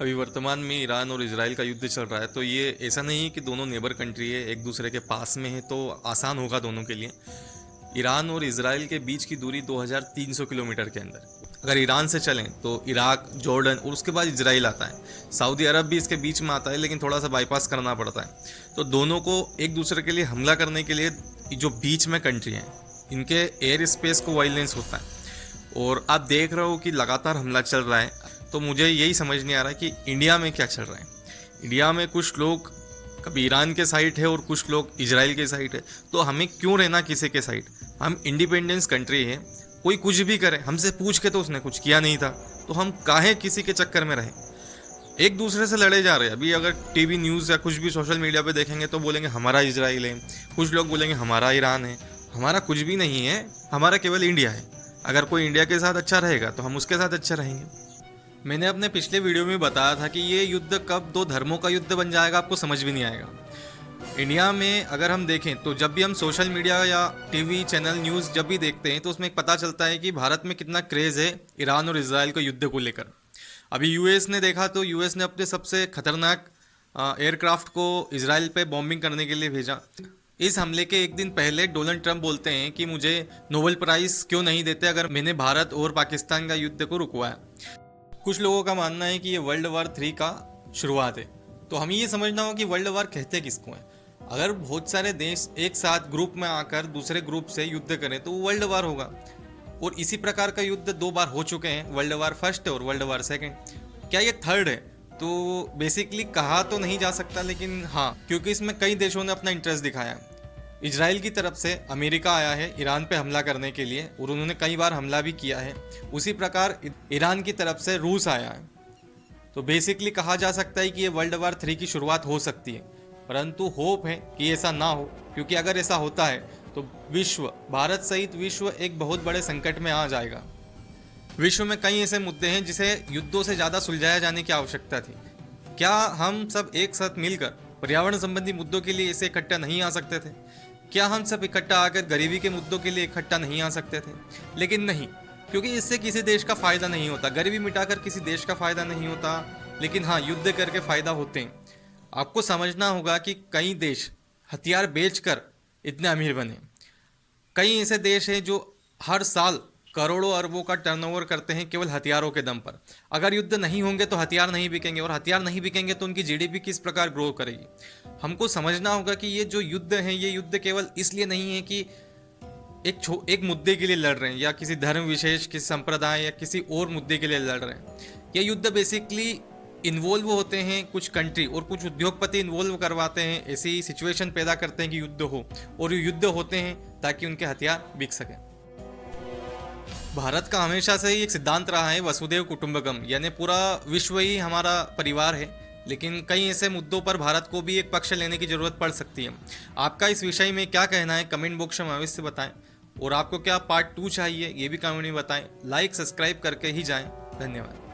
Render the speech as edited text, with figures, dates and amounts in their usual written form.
अभी वर्तमान में ईरान और इजराइल का युद्ध चल रहा है, तो ये ऐसा नहीं है कि दोनों नेबर कंट्री है, एक दूसरे के पास में है तो आसान होगा दोनों के लिए। ईरान और इजराइल के बीच की दूरी 2300 किलोमीटर के अंदर। अगर ईरान से चलें तो इराक, जॉर्डन और उसके बाद इजराइल आता है। सऊदी अरब भी इसके बीच में आता है, लेकिन थोड़ा सा बाईपास करना पड़ता है। तो दोनों को एक दूसरे के लिए हमला करने के लिए जो बीच में कंट्री हैं, इनके एयर स्पेस को वायलेंस होता है। और आप देख रहे हो कि लगातार हमला चल रहा है। तो मुझे यही समझ नहीं आ रहा कि इंडिया में क्या चल रहा है। इंडिया में कुछ लोग कभी ईरान के साइड है और कुछ लोग इजराइल के साइड है। तो हमें क्यों रहना किसी के साइड? हम इंडिपेंडेंस कंट्री है, कोई कुछ भी करे, हमसे पूछ के तो उसने कुछ किया नहीं था, तो हम काहे किसी के चक्कर में रहे? एक दूसरे से लड़े जा रहे हैं। अभी अगर टीवी न्यूज़ या कुछ भी सोशल मीडिया पे देखेंगे तो बोलेंगे हमारा इजराइल है, कुछ लोग बोलेंगे हमारा ईरान है। हमारा कुछ भी नहीं है, हमारा केवल इंडिया है। अगर कोई इंडिया के साथ अच्छा रहेगा तो हम उसके साथ अच्छा रहेंगे। मैंने अपने पिछले वीडियो में बताया था कि ये युद्ध कब दो धर्मों का युद्ध बन जाएगा आपको समझ भी नहीं आएगा। इंडिया में अगर हम देखें तो जब भी हम सोशल मीडिया या टीवी चैनल न्यूज़ जब भी देखते हैं तो उसमें एक पता चलता है कि भारत में कितना क्रेज़ है ईरान और इजराइल के युद्ध को लेकर। अभी यूएस ने देखा तो यूएस ने अपने सबसे खतरनाक एयरक्राफ्ट को इजराइल पे बॉम्बिंग करने के लिए भेजा। इस हमले के एक दिन पहले डोनाल्ड ट्रंप बोलते हैं कि मुझे नोबेल प्राइज़ क्यों नहीं देते अगर मैंने भारत और पाकिस्तान का युद्ध को रुकवाया। कुछ लोगों का मानना है कि ये वर्ल्ड वार 3 का शुरुआत है। तो हमें ये समझना होगा कि वर्ल्ड वार कहते किसको हैं। अगर बहुत सारे देश एक साथ ग्रुप में आकर दूसरे ग्रुप से युद्ध करें तो वो वर्ल्ड वार होगा। और इसी प्रकार का युद्ध 2 बार हो चुके हैं, वर्ल्ड वार फर्स्ट और वर्ल्ड वार सेकेंड। क्या ये थर्ड है? तो बेसिकली कहा तो नहीं जा सकता, लेकिन हाँ, क्योंकि इसमें कई देशों ने अपना इंटरेस्ट दिखाया है। इजराइल की तरफ से अमेरिका आया है ईरान पे हमला करने के लिए और उन्होंने कई बार हमला भी किया है। उसी प्रकार ईरान की तरफ से रूस आया है। तो बेसिकली कहा जा सकता है कि ये वर्ल्ड वार 3 की शुरुआत हो सकती है, परंतु होप है कि ऐसा ना हो, क्योंकि अगर ऐसा होता है तो विश्व, भारत सहित विश्व एक बहुत बड़े संकट में आ जाएगा। विश्व में कई ऐसे मुद्दे हैं जिसे युद्धों से ज़्यादा सुलझाया जाने की आवश्यकता थी। क्या हम सब एक साथ मिलकर पर्यावरण संबंधी मुद्दों के लिए ऐसे इकट्ठा नहीं आ सकते थे? क्या हम सब इकट्ठा आकर गरीबी के मुद्दों के लिए इकट्ठा नहीं आ सकते थे? लेकिन नहीं, क्योंकि इससे किसी देश का फ़ायदा नहीं होता। गरीबी मिटाकर किसी देश का फ़ायदा नहीं होता, लेकिन हाँ, युद्ध करके फ़ायदा होते हैं। आपको समझना होगा कि कई देश हथियार बेचकर इतने अमीर बने। कई ऐसे देश हैं जो हर साल करोड़ों अरबों का टर्नओवर करते हैं केवल हथियारों के दम पर। अगर युद्ध नहीं होंगे तो हथियार नहीं बिकेंगे, और हथियार नहीं बिकेंगे तो उनकी जीडीपी किस प्रकार ग्रो करेगी। हमको समझना होगा कि ये जो युद्ध है, ये युद्ध केवल इसलिए नहीं है कि एक मुद्दे के लिए लड़ रहे हैं, या किसी धर्म विशेष, किसी संप्रदाय या किसी और मुद्दे के लिए लड़ रहे हैं। ये युद्ध बेसिकली इन्वॉल्व होते हैं कुछ कंट्री और कुछ उद्योगपति इन्वॉल्व करवाते हैं, ऐसी सिचुएशन पैदा करते हैं कि युद्ध हो, और ये युद्ध होते हैं ताकि उनके हथियार बिक सकें। भारत का हमेशा से ही एक सिद्धांत रहा है वसुधैव कुटुंबकम, यानी पूरा विश्व ही हमारा परिवार है। लेकिन कई ऐसे मुद्दों पर भारत को भी एक पक्ष लेने की जरूरत पड़ सकती है। आपका इस विषय में क्या कहना है कमेंट बॉक्स में अवश्य बताएं, और आपको क्या पार्ट 2 चाहिए ये भी कमेंट में बताएं। लाइक सब्सक्राइब करके ही जाएं। धन्यवाद।